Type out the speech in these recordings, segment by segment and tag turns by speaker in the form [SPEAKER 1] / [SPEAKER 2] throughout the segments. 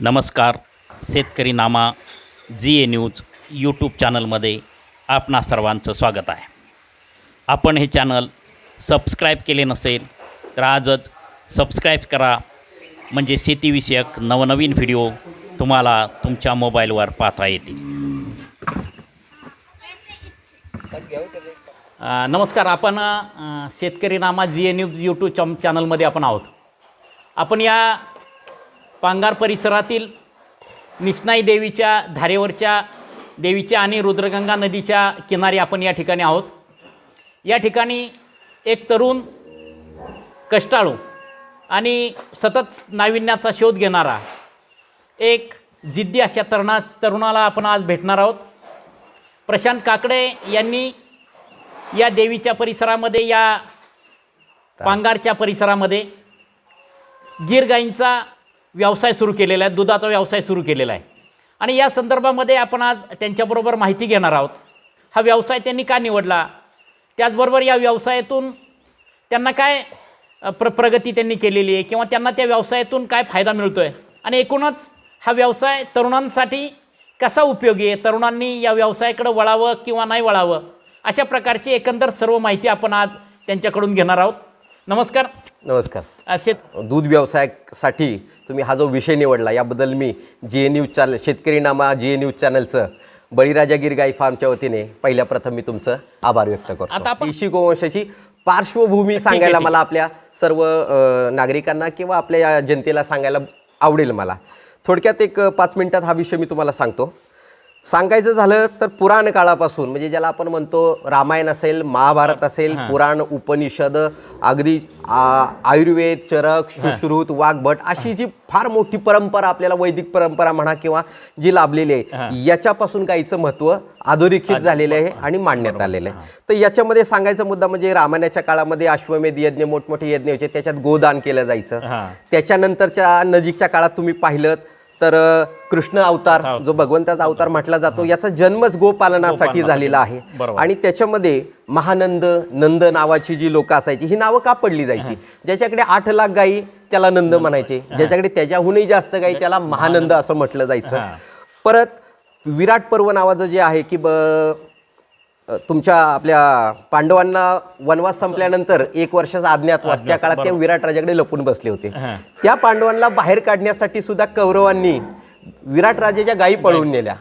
[SPEAKER 1] नमस्कार. शेतकरी नामा जी news YouTube चॅनलमध्ये आपणा सर्वांचं स्वागत आहे. आपण हे चॅनल सबस्क्राईब केले नसेल तर आजच सबस्क्राईब करा, म्हणजे शेतीविषयक नवनवीन व्हिडिओ तुम्हाला तुमच्या मोबाईलवर पाहता येतील. नमस्कार. आपण शेतकरी नामा जी न्यूज यूट्यूब चॅनलमध्ये आपण आहोत. आपण या पांगार परिसरातील निष्णाई देवीच्या धारेवरच्या देवीच्या आणि रुद्रगंगा नदीच्या किनारी आपण या ठिकाणी आहोत. या ठिकाणी एक तरुण कष्टाळू आणि सतत नाविन्याचा शोध घेणारा एक जिद्दी अशा तरुणाला आपण आज भेटणार आहोत. प्रशांत काकडे यांनी या देवीच्या परिसरामध्ये, या पांगारच्या परिसरामध्ये गीर गाईंचा व्यवसाय सुरू केलेला आहे, दुधाचा व्यवसाय सुरू केलेला आहे. आणि या संदर्भामध्ये आपण आज त्यांच्याबरोबर माहिती घेणार आहोत. हा व्यवसाय त्यांनी का निवडला, त्याचबरोबर या व्यवसायातून त्यांना काय प्रगती त्यांनी केलेली आहे किंवा त्यांना त्या व्यवसायातून काय फायदा मिळतो आहे, आणि एकूणच हा व्यवसाय तरुणांसाठी कसा उपयोगी आहे, तरुणांनी या व्यवसायाकडे वळावं किंवा नाही वळावं, अशा प्रकारची एकंदर सर्व माहिती आपण आज त्यांच्याकडून घेणार आहोत. नमस्कार.
[SPEAKER 2] नमस्कार. दूध व्यवसायासाठी तुम्ही हा जो विषय निवडला याबद्दल मी जी न्यूज चॅनल, शेतकरी नामा जी न्यूज चॅनलचं बळीराजा गीर गाई फार्मच्या वतीने पहिल्या प्रथम मी तुमचं आभार व्यक्त करतो.
[SPEAKER 1] आता आपण
[SPEAKER 2] देशी गोवंशाची पार्श्वभूमी सांगायला मला आपल्या सर्व नागरिकांना किंवा आपल्या जनतेला सांगायला आवडेल. मला थोडक्यात एक 5 मिनिटात हा विषय मी तुम्हाला सांगतो. सांगायचं झालं तर पुराण काळापासून, म्हणजे ज्याला आपण म्हणतो रामायण असेल, महाभारत असेल, पुराण, उपनिषद, अगदी आयुर्वेद, चरक, सुश्रुत, वाघभट अशी जी फार मोठी परंपरा आपल्याला वैदिक परंपरा म्हणा किंवा जी लाभलेली आहे, याच्यापासून गाईचं महत्त्व अधोरेखित झालेलं आहे आणि मांडण्यात आलेलं आहे. तर याच्यामध्ये सांगायचा मुद्दा म्हणजे रामायणाच्या काळामध्ये अश्वमेध यज्ञ, मोठमोठे यज्ञ व्हायचे, त्याच्यात गोदान केलं जायचं. त्याच्यानंतरच्या नजीकच्या काळात तुम्ही पाहिलं तर कृष्ण अवतार, जो भगवंताचा अवतार म्हटला जातो, याचा जन्मच गोपालनासाठी झालेला आहे. आणि त्याच्यामध्ये महानंद, नंद नावाची जी लोक असायची, ही नावं का पडली जायची? ज्याच्याकडे 8 लाख गायी त्याला नंद म्हणायचे, ज्याच्याकडे त्याच्याहूनही जास्त गायी त्याला महानंद असं म्हटलं जायचं. परत विराट पर्व नावाचं जे आहे की तुमच्या आपल्या पांडवांना वनवास संपल्यानंतर 1 वर्षाचा अज्ञातवास, त्या काळात ते विराट राजाकडे लपून बसले होते. त्या पांडवांना बाहेर काढण्यासाठी सुद्धा कौरवांनी विराट राजाच्या गायी पळवून नेल्या.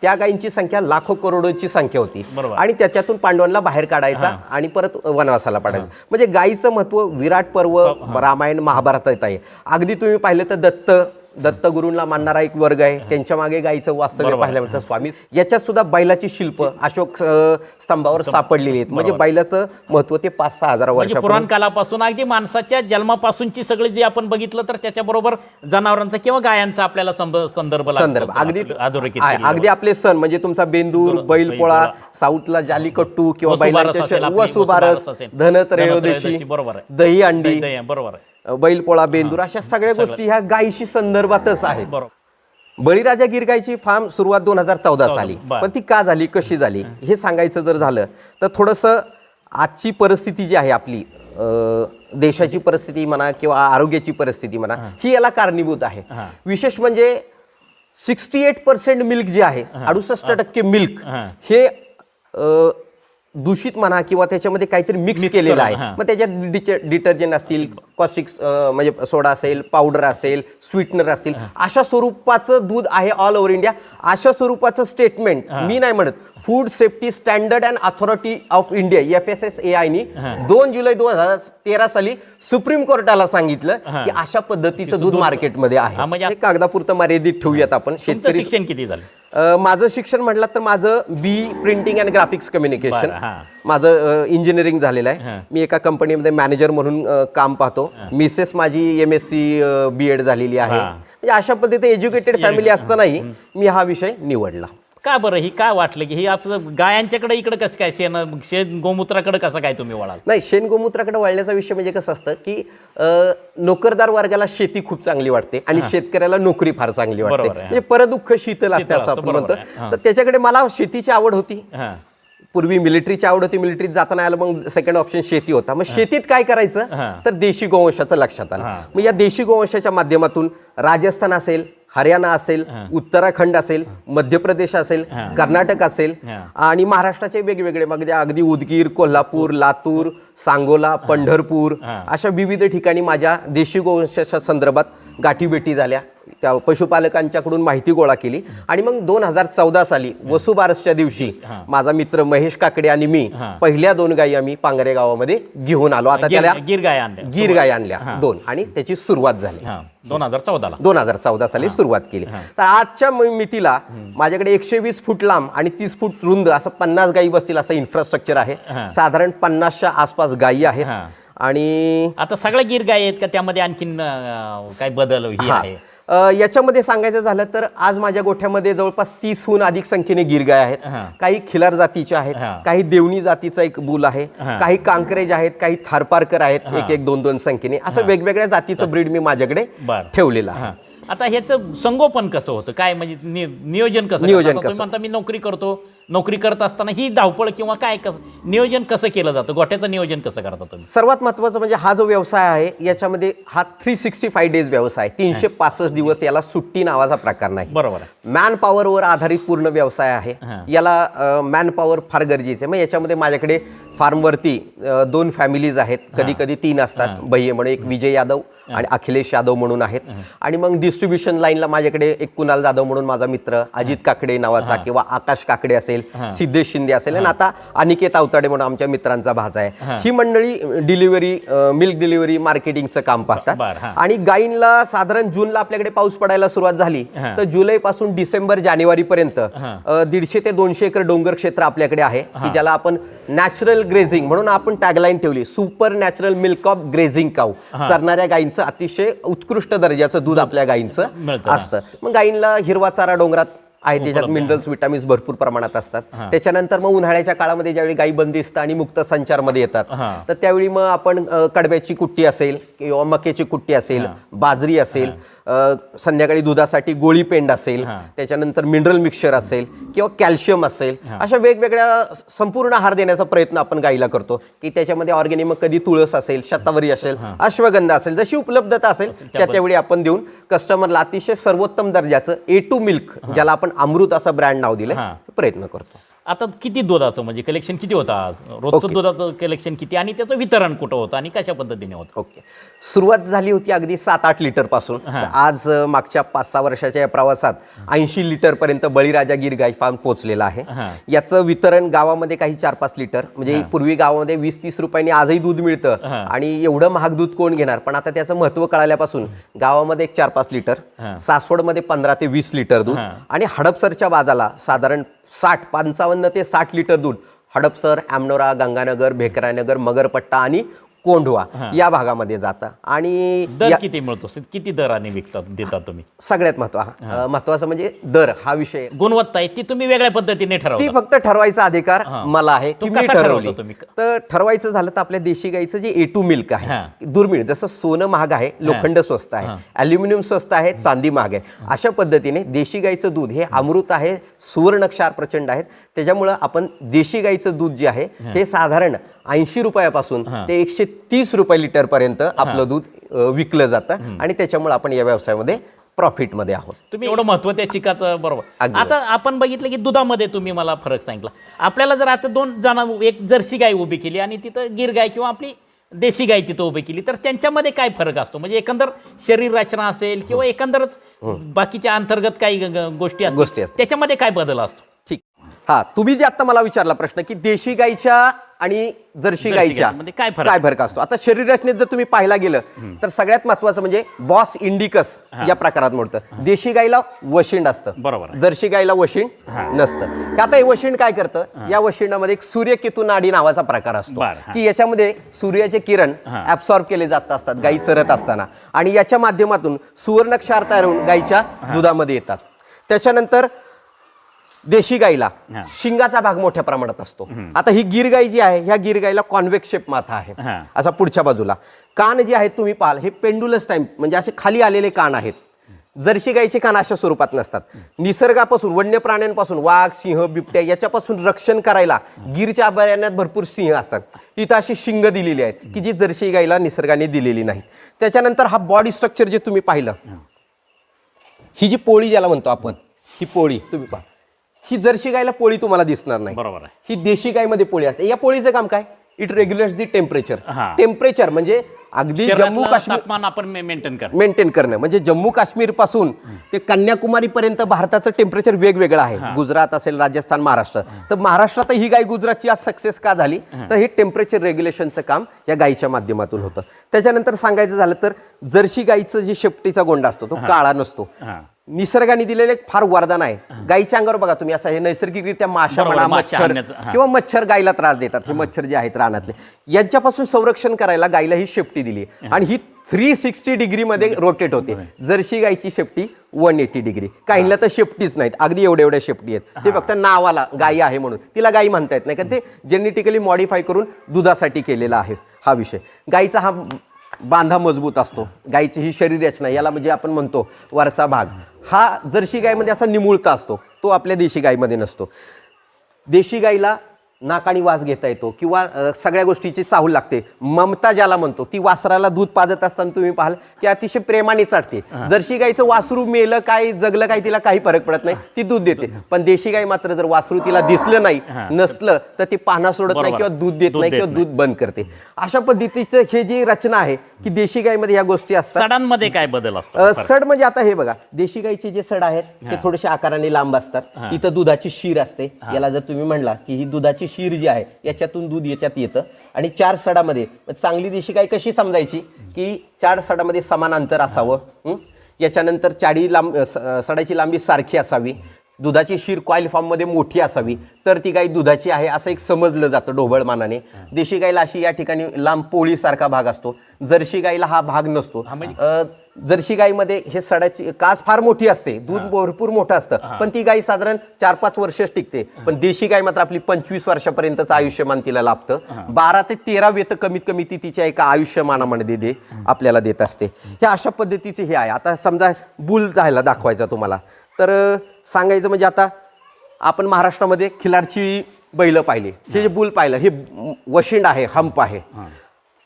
[SPEAKER 2] त्या गायींची संख्या लाखो करोडोची संख्या होती आणि त्याच्यातून पांडवांना बाहेर काढायचा आणि परत वनवासाला पाडायचं. म्हणजे गायीचं महत्व विराट पर्व रामायण महाभारतात आहे. अगदी तुम्ही पाहिलं तर दत्तगुरूंना मानणारा एक वर्ग आहे, त्यांच्या मागे गायीचं वास्तव्य पाहायला मिळतं. स्वामी याच्यात सुद्धा बैलाची शिल्प अशोक स्तंभावर सापडलेली आहेत. म्हणजे बैलाचं महत्व ते 5-6 हजार वर्षापूर्वी,
[SPEAKER 1] पुराण कालापासून अगदी माणसाच्या जन्मापासूनची सगळी जी आपण बघितलं तर त्याच्याबरोबर जनावरांचा किंवा गायांचा आपल्याला संदर्भ
[SPEAKER 2] अगदी आपले सण म्हणजे तुमचा बेंदूर, बैलपोळा, साऊथला जालीकट्टू किंवा बैलांच्या वसुबारस, धनत्रयोदशी, दही अंडी,
[SPEAKER 1] बरोबर,
[SPEAKER 2] बैलपोळा, बेंदूर, अशा सगळ्या गोष्टी ह्या गायीशी संदर्भातच आहेत. बळीराजा गीर गायची फार्म सुरुवात 2014 साली. पण ती का झाली, कशी झाली, हे सांगायचं जर झालं तर थोडंसं आजची परिस्थिती जी आहे आपली, देशाची परिस्थिती म्हणा किंवा आरोग्याची परिस्थिती म्हणा, ही याला कारणीभूत आहे. विशेष म्हणजे 68% मिल्क जे आहे, 68% मिल्क हे दूषित म्हणा किंवा त्याच्यामध्ये काहीतरी मिक्स केलेलं आहे. मग त्याच्यात डिटर्जंट असतील, कॉस्टिक म्हणजे सोडा असेल, पावडर असेल, स्वीटनर असतील, अशा स्वरूपाचं दूध आहे ऑल ओव्हर इंडिया. अशा स्वरूपाचं स्टेटमेंट मी नाही म्हणत, food safety standard and authority of India FSSAI नी 2 जुलै 2013 साली सुप्रीम कोर्टाला सांगितलं की अशा पद्धतीचं दूध मार्केटमध्ये आहे. कागदापुरतं मर्यादित ठेवूयात आपण. शेतकरी
[SPEAKER 1] शिक्षण किती झालं?
[SPEAKER 2] माझं शिक्षण म्हटलं तर माझं BE printing and graphics communication, माझं इंजिनिअरिंग झालेलं आहे. मी एका कंपनीमध्ये मॅनेजर म्हणून काम पाहतो. मिसेस माझी MSc BEd झालेली आहे. म्हणजे अशा पद्धतीने एज्युकेटेड फॅमिली असतानाही मी हा विषय निवडला.
[SPEAKER 1] का बरं, ही काय वाटलं की ही आपलं गायांच्याकडे इकडे कसं काय, शेण गोमूत्राकडे कसं काय तुम्ही वळाल?
[SPEAKER 2] नाही, शेण गोमूत्राकडे वळण्याचा विषय म्हणजे कसं असतं की नोकरदार वर्गाला शेती खूप चांगली वाटते आणि शेतकऱ्याला नोकरी फार चांगली वाटते. म्हणजे परदुःख शीतल असते असं आपण म्हणतो. तर त्याच्याकडे मला शेतीची आवड होती. पूर्वी मिलिटरीची आवड होती, मिलिटरीत जाताना आलं, मग सेकंड ऑप्शन शेती होता. मग शेतीत काय करायचं तर देशी गोवंशाचं लक्षात आलं. मग या देशी गोवंशाच्या माध्यमातून राजस्थान असेल, हरियाणा असेल, उत्तराखंड असेल, मध्य प्रदेश असेल, कर्नाटक असेल आणि महाराष्ट्राचे वेगवेगळे मग अगदी उदगीर, कोल्हापूर, लातूर, सांगोला, पंढरपूर अशा विविध ठिकाणी माझ्या देशी गोवंशाच्या संदर्भात गाठीभेटी झाल्या. त्या पशुपालकांच्याकडून माहिती गोळा केली आणि मग 2014 साली वसुबारसच्या दिवशी माझा मित्र महेश काकडे आणि मी पहिल्या 2 गायी आम्ही पांगरे गावामध्ये घेऊन आलो. आता त्याला
[SPEAKER 1] गिर गाय
[SPEAKER 2] आणल्या 2 आणि त्याची सुरुवात झाली
[SPEAKER 1] 2014
[SPEAKER 2] साली सुरुवात केली. तर आजच्या मितीला माझ्याकडे 120 फूट लांब आणि 30 फूट रुंद असं 50 गायी बसतील असं इन्फ्रास्ट्रक्चर आहे. साधारण 50च्या आसपास गायी आहेत. आणि
[SPEAKER 1] आता सगळ्या गिर गाय आहेत का त्यामध्ये आणखीन काय बदल ही आहे?
[SPEAKER 2] याच्यामध्ये सांगायचं झालं तर आज माझ्या गोठ्यामध्ये जवळपास 30हून अधिक संख्येने गिरगाय आहेत. काही खिलार जातीच्या आहेत, काही देवणी जातीचा एक बुल आहे, काही कांकरेज आहेत, काही थारपारकर आहेत 1-1, 2-2 संख्येने. असं वेगवेगळ्या जातीचं ब्रीड मी माझ्याकडे ठेवलेलं आहे.
[SPEAKER 1] आता ह्याचं संगोपन कसं होतं, काय म्हणजे नियोजन कसं? तुम्ही म्हणता मी नोकरी करतो, नोकरी करत असताना ही धावपळ किंवा काय कसं नियोजन कसं केलं जातं, गोठ्याचं नियोजन कसं करता तुम्ही?
[SPEAKER 2] सर्वात महत्त्वाचं म्हणजे हा जो व्यवसाय आहे याच्यामध्ये हा 365 डेज व्यवसाय, 365 दिवस, याला सुट्टी नावाचा प्रकार नाही.
[SPEAKER 1] बरोबर.
[SPEAKER 2] मॅन पॉवरवर आधारित पूर्ण व्यवसाय आहे. याला मॅन पॉवर फार गरजेचं आहे. मग याच्यामध्ये माझ्याकडे फार्मवरती 2 फॅमिलीज आहेत, कधी कधी 3 असतात. भैये म्हणून एक विजय यादव आणि अखिलेश यादव म्हणून आहेत. आणि मग डिस्ट्रीब्युशन लाईनला माझ्याकडे एक कुणाल जाधव म्हणून माझा मित्र, अजित काकडे नावाचा किंवा आकाश काकडे असेल, सिद्धेश शिंदे असेल आणि आता अनिकेत अवताडे म्हणून आमच्या मित्रांचा भाचा आहे. ही मंडळी डिलिव्हरी, मिल्क डिलिव्हरी, मार्केटिंगचं काम पाहतात. आणि गायींना साधारण जूनला आपल्याकडे पाऊस पडायला सुरुवात झाली तर जुलै पासून डिसेंबर जानेवारी पर्यंत 150 ते 200 एकर डोंगर क्षेत्र आपल्याकडे आहे की ज्याला आपण नॅचरल ग्रेझिंग म्हणून आपण टॅगलाईन ठेवली, super natural milk of grazing cow. चरणाऱ्या गायींचं अतिशय उत्कृष्ट दर्जाचं दूध आपल्या गायींचं असतं. मग गायींना हिरवा चारा डोंगरात आहे, त्याच्यात मिनरल्स, विटामिन्स भरपूर प्रमाणात असतात. त्याच्यानंतर मग उन्हाळ्याच्या काळामध्ये ज्यावेळी गायी बंदिस्त आणि मुक्त संचारमध्ये येतात तर त्यावेळी मग आपण कडब्याची कुट्टी असेल किंवा मक्याची कुट्टी असेल, बाजरी असेल, संध्याकाळी दुधासाठी गोळी पेंड असेल, त्याच्यानंतर मिनरल मिक्सचर असेल किंवा कॅल्शियम असेल, अशा वेगवेगळ्या संपूर्ण आहार देण्याचा प्रयत्न आपण गायीला करतो की त्याच्यामध्ये ऑर्गॅनिक मग कधी तुळस असेल, शतावरी असेल, अश्वगंधा असेल, जशी उपलब्धता असेल त्यावेळी आपण देऊन कस्टमरला अतिशय सर्वोत्तम दर्जाचं A2 मिल्क, ज्याला आपण अमृत असं ब्रँड नाव दिलं, प्रयत्न करतो.
[SPEAKER 1] आता किती दुधाचं म्हणजे कलेक्शन किती होतं आज? रोजचं दुधाचं कलेक्शन किती आणि त्याचं वितरण कुठं होतं आणि कशा पद्धतीने होतं?
[SPEAKER 2] ओके, सुरुवात झाली होती अगदी 7-8 लिटर पासून. आज मागच्या 5-6 वर्षाच्या या प्रवासात 80 लिटर पर्यंत बळीराजा गिर गाय फार्म पोहोचलेला आहे. याचं वितरण गावामध्ये काही 4-5 लिटर, म्हणजे पूर्वी गावामध्ये 20-30 रुपयांनी आजही दूध मिळतं आणि एवढं महाग दूध कोण घेणार, पण आता त्याचं महत्व कळाल्यापासून गावामध्ये एक 4-5 लिटर, सासवडमध्ये 15 ते 20 लिटर दूध आणि हडपसरच्या बाजाला साधारण 55 ते 60 लिटर दूध हडपसर, अमनोरा, गंगानगर, भेकरानगर, मगरपट्टा आणि कोंढवा या भागामध्ये जातं. आणि
[SPEAKER 1] दर किती मिळतो, किती दराने देतात तुम्ही?
[SPEAKER 2] सगळ्यात महत्वाचं म्हणजे दर हा विषय,
[SPEAKER 1] गुणवत्ता आहे ती तुम्ही वेगळ्या पद्धतीने ठरवता.
[SPEAKER 2] ती फक्त ठरवायचा अधिकार मला आहे की मी ठरवली.
[SPEAKER 1] तुम्ही
[SPEAKER 2] तर ठरवायचं झालं तर आपल्या देशी गाईचं जे A2 मिल्क आहे, दुर्मिळ, जसं सोनं महाग आहे, लोखंड स्वस्त आहे, ॲल्युमिनियम स्वस्त आहे, चांदी महाग आहे, अशा पद्धतीने देशी गाईचं दूध हे अमृत आहे, सुवर्णक्षार प्रचंड आहेत. त्याच्यामुळं आपण देशी गाईचं दूध जे आहे हे साधारण 80 रुपयापासून ते 130 रुपये लिटर पर्यंत आपलं दूध विकलं जातं आणि त्याच्यामुळे आपण या व्यवसायामध्ये प्रॉफिटमध्ये आहोत.
[SPEAKER 1] तुम्ही एवढं महत्व त्या चिकाचं, बरोबर. आता आपण बघितलं की दुधामध्ये तुम्ही मला फरक सांगितला. आपल्याला जर आता 2 जण, एक जर्सी गाय उभी केली आणि तिथं गिर गाय किंवा आपली देशी गाय तिथं उभी केली तर त्यांच्यामध्ये काय फरक असतो? म्हणजे एकंदर शरीर रचना असेल किंवा एकंदरच बाकीच्या अंतर्गत काही गोष्टी असतात, त्याच्यामध्ये काय बदल असतो?
[SPEAKER 2] ठीक. हा, तुम्ही जे आता मला विचारला प्रश्न की देशी गायच्या आणि जर्सी गायच्या
[SPEAKER 1] काय
[SPEAKER 2] फरक असतो, आता शरीर रचनेत जर तुम्ही पाहायला गेलं तर सगळ्यात महत्वाचं म्हणजे बॉस इंडिकस या प्रकारात मोडतं. देशी गायला वशिंड असतं,
[SPEAKER 1] बरोबर.
[SPEAKER 2] जर्सी गायला वशिंड नसतं. आता हे वशिंड काय करतं, या वशिंडामध्ये एक सूर्यकेतू नाडी नावाचा प्रकार असतो की याच्यामध्ये सूर्याचे किरण ऍब्सॉर्ब केले जात असतात गायी चरत असताना आणि याच्या माध्यमातून सुवर्णक्षार तयार होऊन गायीच्या दुधामध्ये येतात. त्याच्यानंतर देशी गाईला शिंगाचा भाग मोठ्या प्रमाणात असतो. आता ही गिर गाय जी आहे, ह्या गिर गायला कॉन्व्हेक्स शेप माथा आहे, असा पुढच्या बाजूला. कान जे आहेत तुम्ही पाहाल हे पेंडुलस टाइप, म्हणजे असे खाली आलेले कान आहेत. जर्सी गायचे कान अशा स्वरूपात नसतात. निसर्गापासून, वन्य प्राण्यांपासून, वाघ, सिंह, बिबट्या याच्यापासून रक्षण करायला गिरच्या अभयारण्यात भरपूर सिंह असतात. इथं अशी शिंग दिलेली आहेत की जी जर्सी गायला निसर्गाने दिलेली नाहीत. त्याच्यानंतर हा बॉडी स्ट्रक्चर जे तुम्ही पाहिलं, ही जी पोळी ज्याला म्हणतो आपण, ही पोळी तुम्ही पहा, ही जर्सी गायला पोळी तुम्हाला दिसणार नाही.
[SPEAKER 1] बरोबर आहे.
[SPEAKER 2] ही देशी गायमध्ये पोळी असते. या पोळीचं काम काय? It रेग्युलेट्स the temperature.
[SPEAKER 1] हा.
[SPEAKER 2] टेम्परेचर म्हणजे अगदी जम्मू
[SPEAKER 1] शरीरातलं
[SPEAKER 2] काश्मीर
[SPEAKER 1] तापमान आपण मेंटेन करतो.
[SPEAKER 2] मेंटेन करणं, म्हणजे जम्मू काश्मीर पासून ते कन्याकुमारी पर्यंत भारताचं टेम्परेचर वेगवेगळं आहे. गुजरात असेल, राजस्थान, महाराष्ट्र. तर महाराष्ट्रात ही गाय गुजरातची आज सक्सेस का झाली, तर हे टेम्परेचर रेग्युलेशनचं काम या गायीच्या माध्यमातून होतं. त्याच्यानंतर सांगायचं झालं तर जर्सी गायीचं जे शेपटीचा गोंडा असतो तो काळा नसतो.
[SPEAKER 1] हां.
[SPEAKER 2] निसर्गाने दिलेलं एक फार वरदान आहे. गायीच्या अंगावर बघा तुम्ही, असं हे नैसर्गिकरित्या माशा
[SPEAKER 1] बरोबर,
[SPEAKER 2] म्हणा,
[SPEAKER 1] माशा
[SPEAKER 2] मच्छर
[SPEAKER 1] आणण्याचं, हां.
[SPEAKER 2] किंवा मच्छर गायीला त्रास देतात. हे मच्छर जे आहेत रानातले, यांच्यापासून संरक्षण करायला गायीला ही शेपटी दिली आणि ही 360 डिग्रीमध्ये रोटेट होते. जर्सी गायीची शेपटी 180 डिग्री. काहींना तर शेपटीच नाहीत, अगदी एवढ्या शेपटी आहेत. ते फक्त नावाला गायी आहे म्हणून, तिला गायी म्हणता येत नाही, कारण ते जेनेटिकली मॉडिफाय करून दुधासाठी केलेला आहे हा विषय. गायीचा हा बांधा मजबूत असतो. गायीची ही शरीर रचना, याला म्हणजे आपण म्हणतो वरचा भाग, हा जर्सी गायमध्ये असा निमुळता असतो, तो आपल्या देशी गायीमध्ये नसतो. देशी गायीला नाकानी वास घेता येतो किंवा सगळ्या गोष्टीची चाहूल लागते. ममता ज्याला म्हणतो, ती वासराला दूध पाजत असताना तुम्ही पाहाल की अतिशय प्रेमाने चाटते. जर्सी गायीचं वासरू मेलं काय जगलं काय तिला काही फरक पडत नाही, ती दूध देते. पण देशी गाय मात्र जर वासरू तिला दिसलं नाही, नसलं तर ती पाना सोडत नाही किंवा दूध देत नाही किंवा दूध बंद करते. अशा पद्धतीचं हे जी रचना आहे की देशी गायमध्ये ह्या गोष्टी असतात.
[SPEAKER 1] सडांमध्ये काय बदल असतो?
[SPEAKER 2] सड म्हणजे आता हे बघा, देशी गायीचे जे सड आहेत ते थोडेसे आकाराने लांब असतात. इथं दुधाची शीर असते. याला जर तुम्ही म्हणला की ही दुधाची शीर जी आहे याच्यातून दूध याच्यात येतं. आणि 4 सडामध्ये चांगली देशी गाय कशी समजायची की 4 सडामध्ये समान अंतर असावं. याच्यानंतर सडाची लांबी सारखी असावी. दुधाची शीर कॉईल फॉर्ममध्ये मोठी असावी तर ती गाय दुधाची आहे असं एक समजलं जातं ढोबळमानाने. देशी गायला अशी या ठिकाणी लांब पोळीसारखा भाग असतो. जर्सी गायला हा भाग नसतो. जर्सी गायीमध्ये हे सडाची कास फार मोठी असते, दूध भरपूर मोठं असतं, पण ती गाय साधारण 4-5 वर्षच टिकते. पण देशी गाय मात्र आपली 25 वर्षापर्यंतचं आयुष्यमान तिला लाभतं. 12 ते 13 वेत कमीत कमी ती तिच्या एका आयुष्यमानामध्ये आपल्याला देत असते. हे अशा पद्धतीचे हे आहे. आता समजा बुल जायला दाखवायचा तुम्हाला, तर सांगायचं म्हणजे आता आपण महाराष्ट्रामध्ये खिलारची बैलं पाहिली, हे जे बुल पाहिलं हे वशिंड आहे, हंप आहे.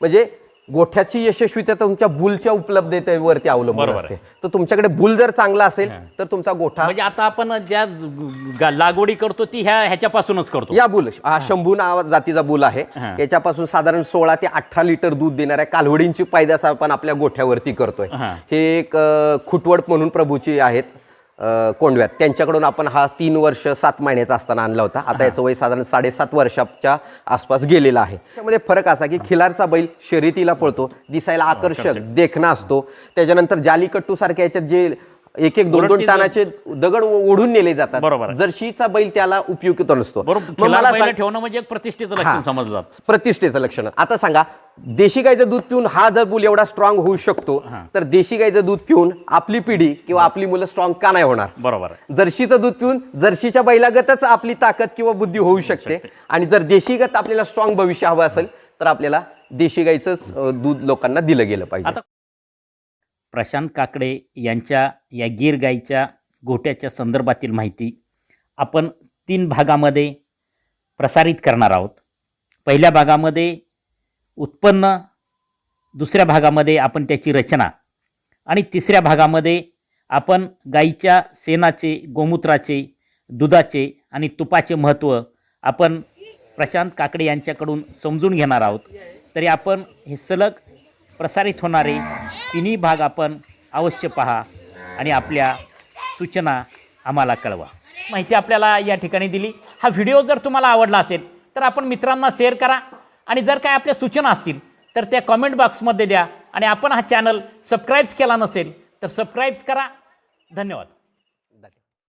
[SPEAKER 2] म्हणजे गोठ्याची यशस्वीता तुमच्या बुलच्या उपलब्धतेवरती अवलंबून असते. तर तुमच्याकडे बुल जर चांगला असेल तर तुमचा गोठा,
[SPEAKER 1] म्हणजे आता आपण ज्या लागवडी करतो ती ह्याच्यापासूनच करतो.
[SPEAKER 2] या बुल हा शंभू नावा जातीचा बुल आहे. याच्यापासून साधारण 16 ते 18 लिटर दूध देणाऱ्या कालवडींची पैदास आपण आपल्या गोठ्यावरती करतोय. हे एक खुटवड म्हणून प्रभूची आहेत कोंडव्यात, त्यांच्याकडून आपण हा 3 वर्ष 7 महिन्याचा असताना आणला होता. आता याचं वय साधारण 7.5 वर्षाच्या आसपास गेलेला आहे. त्यामध्ये फरक असा की खिलारचा बैल शर्यतीला पळतो, दिसायला आकर्षक देखणा असतो. त्याच्यानंतर जालीकट्टू सारख्या याच्यात जे 1-2 टनाचे दगड ओढून नेले जातात.
[SPEAKER 1] बरोबर.
[SPEAKER 2] जर्सीचा बैल त्याला उपयुक्त नसतो.
[SPEAKER 1] मला ठेवणं म्हणजे एक प्रतिष्ठेचं लक्षण समजलं जातं.
[SPEAKER 2] प्रतिष्ठेचं लक्षण. आता सांगा, देशी गायचं दूध पिऊन हा जर बुल एवढा स्ट्रॉंग होऊ शकतो, तर देशी गायचं दूध पिऊन आपली पिढी किंवा आपली मुलं स्ट्रॉंग का नाही होणार?
[SPEAKER 1] बरोबर.
[SPEAKER 2] जर्सीचं दूध पिऊन जर्सीच्या बैलागतच आपली ताकद किंवा बुद्धी होऊ शकते. आणि जर देशीगत आपल्याला स्ट्रॉंग भविष्य हवं असेल तर आपल्याला देशी गायचंच दूध लोकांना दिलं गेलं पाहिजे.
[SPEAKER 1] प्रशांत काकडे यांच्या या गीर गाईच्या गोठ्याच्या संदर्भातील माहिती आपण 3 भागामध्ये प्रसारित करणार आहोत. पहिल्या भागामध्ये उत्पन्न, दुसऱ्या भागामध्ये आपण त्याची रचना आणि तिसऱ्या भागामध्ये आपण गाईच्या शेणाचे, गोमूत्राचे, दुधाचे आणि तुपाचे महत्त्व आपण प्रशांत काकडे यांच्याकडून समजून घेणार आहोत. तरी आपण हे सलग प्रसारित होणारे 3 भाग आपण अवश्य पहा आणि आपल्या सूचना आम्हाला कळवा. माहिती आपल्याला या ठिकाणी दिली. हा व्हिडिओ जर तुम्हाला आवडला असेल तर आपण मित्रांना शेअर करा आणि जर काय आपल्या सूचना असतील तर त्या कमेंट बॉक्समध्ये द्या. आणि आपण हा चॅनल सबस्क्राईब केला नसेल तर सबस्क्राईब करा. धन्यवाद.